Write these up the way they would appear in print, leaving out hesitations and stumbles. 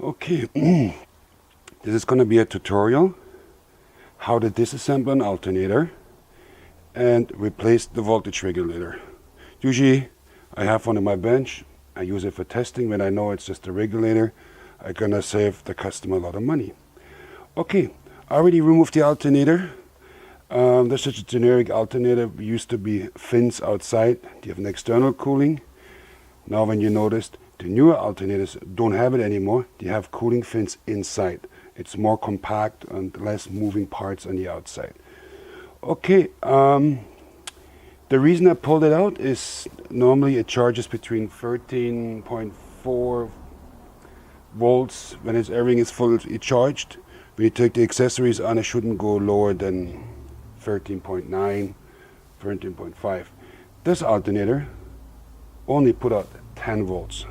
Okay, this is going to be a tutorial how to disassemble an alternator and replace the voltage regulator. Usually I have one on my bench. I use it for testing. When I know it's just a regulator, I'm going to save the customer a lot of money. Okay, I already removed the alternator. There's such a generic alternator. It used to be fins outside. They have an external cooling. Now when you noticed, the newer alternators don't have it anymore. They have cooling fins inside. It's more compact and less moving parts on the outside. Okay, the reason I pulled it out is normally it charges between 13.4 volts when everything is fully charged. When you take the accessories on, it shouldn't go lower than 13.9, 13.5. This alternator only put out 10 volts.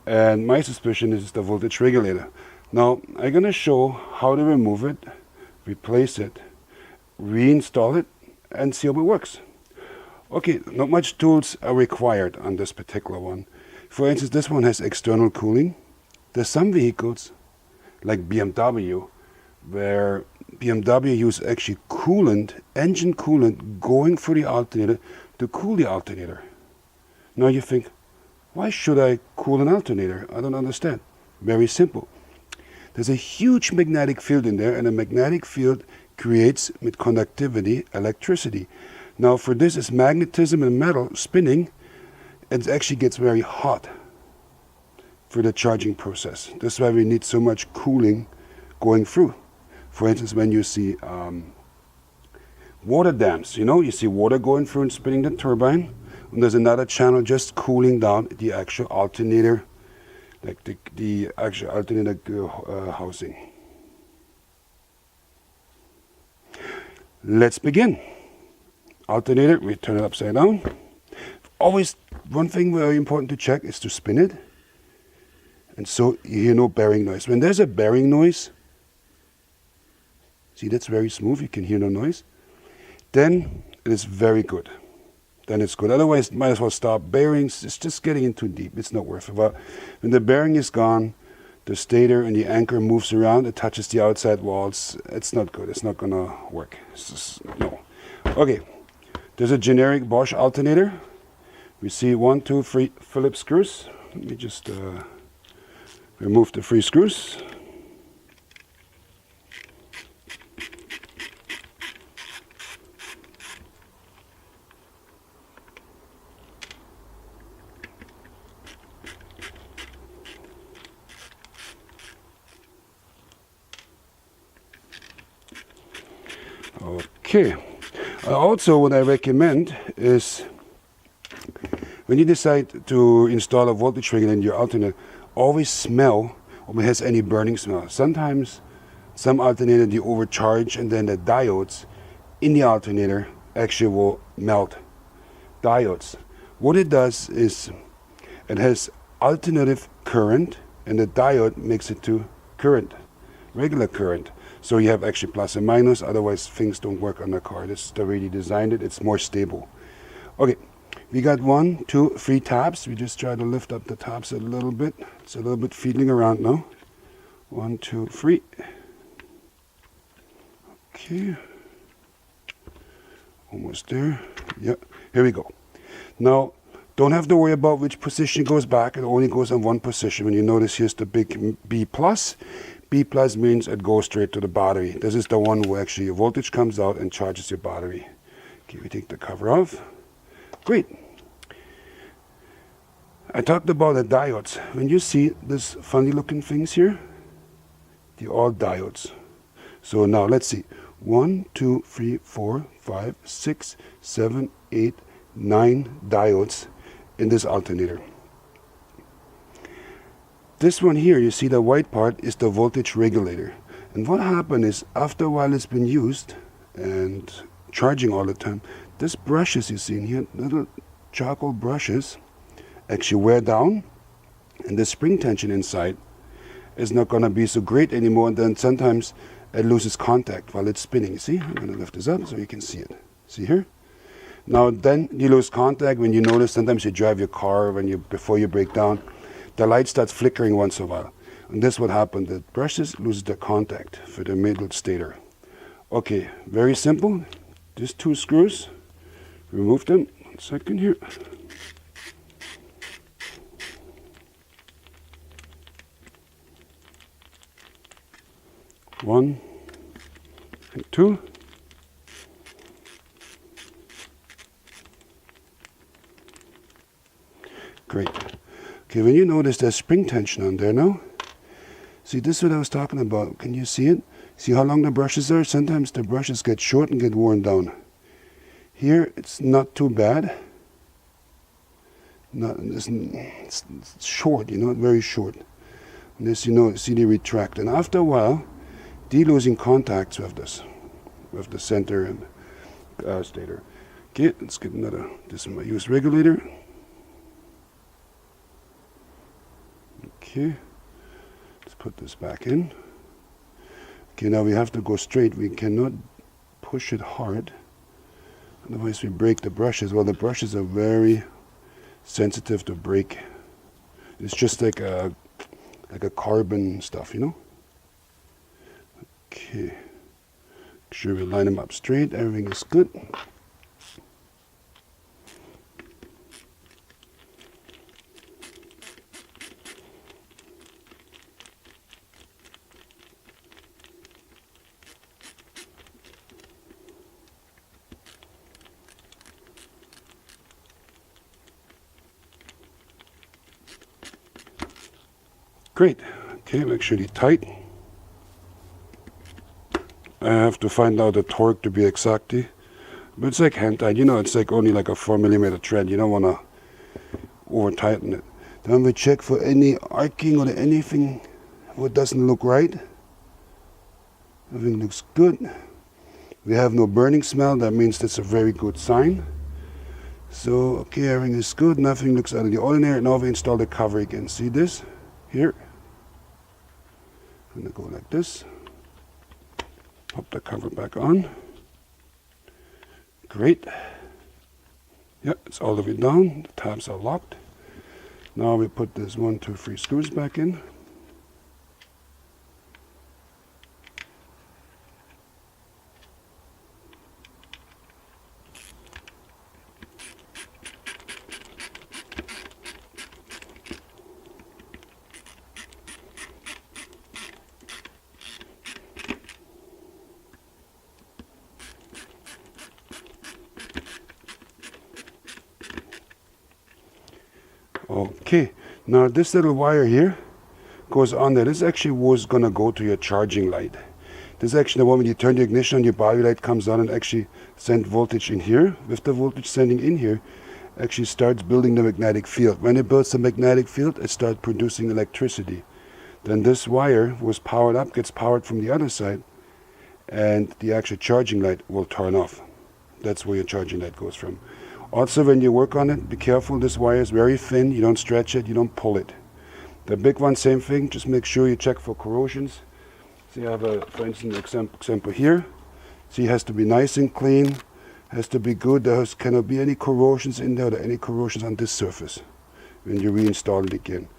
And my suspicion is the voltage regulator. Now, I'm going to show how to remove it, replace it, reinstall it, and see how it works. Okay, not much tools are required on this particular one. For instance, this one has external cooling. There's some vehicles, like BMW, where BMW use actually coolant, engine coolant, going through the alternator to cool the alternator. Now you think, why should I cool an alternator? I don't understand. Very simple. There's a huge magnetic field in there, and a magnetic field creates, with conductivity, electricity. Now for this is magnetism and metal spinning, it actually gets very hot for the charging process. That's why we need so much cooling going through. For instance, when you see water dams, you see water going through and spinning the turbine, and there's another channel just cooling down the actual alternator, like the actual alternator housing. Let's begin. Alternator, we turn it upside down. Always one thing very important to check is to spin it, and so you hear no bearing noise. When there's a bearing noise, see, that's very smooth, you can hear no noise, then it is very good. Then it's good. Otherwise, might as well stop. Bearings, it's just getting in too deep. It's not worth it. But when the bearing is gone, the stator and the anchor moves around, it touches the outside walls. It's not good. It's not going to work. It's just, no. Okay, there's a generic Bosch alternator. We see 1, 2, 3 Phillips screws. Let me just remove the 3 screws. Okay, also what I recommend is when you decide to install a voltage regulator in your alternator, always smell if it has any burning smell. Sometimes some alternator they overcharge, and then the diodes in the alternator actually will melt. Diodes, what it does is it has alternative current, and the diode makes it to current, regular current. So you have actually plus and minus, otherwise things don't work on the car. They really designed it, it's more stable. Okay, we got 1, 2, 3 tabs. We just try to lift up the tabs a little bit. It's a little bit feeling around now. 1, 2, 3. Okay. Almost there. Yep, here we go. Now, don't have to worry about which position goes back. It only goes on one position. When you notice here's the big B+. B+ means it goes straight to the battery. This is the one where actually your voltage comes out and charges your battery. Okay, we take the cover off. Great. I talked about the diodes. When you see this funny looking things here, they're all diodes. So now let's see. 1, 2, 3, 4, 5, 6, 7, 8, 9 diodes in this alternator. This one here, you see the white part, is the voltage regulator. And what happened is, after a while it's been used and charging all the time, these brushes you see in here, little charcoal brushes, actually wear down, and the spring tension inside is not going to be so great anymore, and then sometimes it loses contact while it's spinning. See, I'm going to lift this up so you can see it. See here? Now then you lose contact when you notice sometimes you drive your car before you break down. the light starts flickering once in a while. And this would happen. The brushes lose the contact for the middle stator. Okay, very simple. Just 2 screws. Remove them. 1 second here. One and 2. Great. Okay, when you notice there's spring tension on there now, see, this is what I was talking about. Can you see it? See how long the brushes are? Sometimes the brushes get short and get worn down. Here, it's not too bad. It's short, you know, very short. And this, you know, see, they retract. And after a while, they're losing contacts with this, with the center and stator. Okay, let's get another. This is my used regulator. Okay, let's put this back in. Okay, now we have to go straight. We cannot push it hard, otherwise we break the brushes. Well, the brushes are very sensitive to break. It's just like a carbon stuff, you know. Okay, make sure we line them up straight. Everything is good. Great. Okay, make sure they're tight. I have to find out the torque to be exactly, but it's like hand tight. You know, it's like only like a 4mm thread. You don't want to over tighten it. Then we check for any arcing or anything what doesn't look right. Everything looks good. We have no burning smell. That means that's a very good sign. So okay, everything is good. Nothing looks out of the ordinary. Now we install the cover again. See this here? I'm going to go like this. Pop the cover back on. Great. Yeah, it's all the way down. The tabs are locked. Now we put this 1, 2, 3 screws back in. Okay, now this little wire here goes on there. This actually was going to go to your charging light. This actually, the moment you turn the ignition on, your body light comes on and actually send voltage in here. With the voltage sending in here, actually starts building the magnetic field. When it builds the magnetic field, it starts producing electricity. Then this wire was powered up, gets powered from the other side, and the actual charging light will turn off. That's where your charging light goes from. Also, when you work on it, be careful. This wire is very thin. You don't stretch it. You don't pull it. The big one, same thing. Just make sure you check for corrosions. See, I have a, for instance, example here. See, it has to be nice and clean. Has to be good. There cannot be any corrosions in there or any corrosions on this surface when you reinstall it again.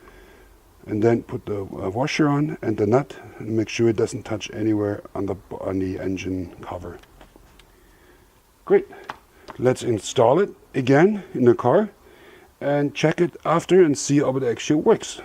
And then put the washer on and the nut and make sure it doesn't touch anywhere on the engine cover. Great. Let's install it again in the car and check it after and see how it actually works.